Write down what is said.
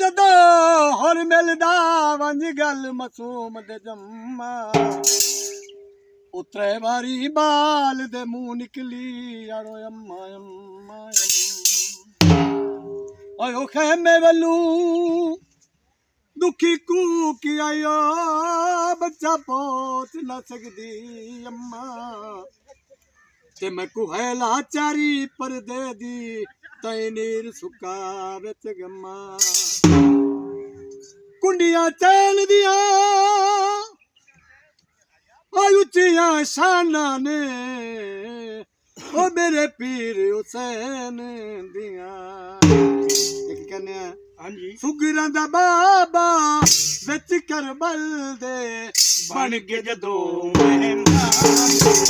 जदों हर मिलदा वंज गल मासूम दे जम्मा उतरे बारी बाल दे मुंह निकली यारो अम्मा अम्मा आयो खेमे वलू दुखी कूकी आयो बच्चा पहुंच न सकदी अम्मा ते मैं कुहला चारी परदे दी तै नीर सुका विच गम्मा कुंडियां चैन दिया उच्चियां शाना ने ओ मेरे पीर हुसैन दिया कहने सुगरां दा बाबा विच करबल दे बन के जदों बन के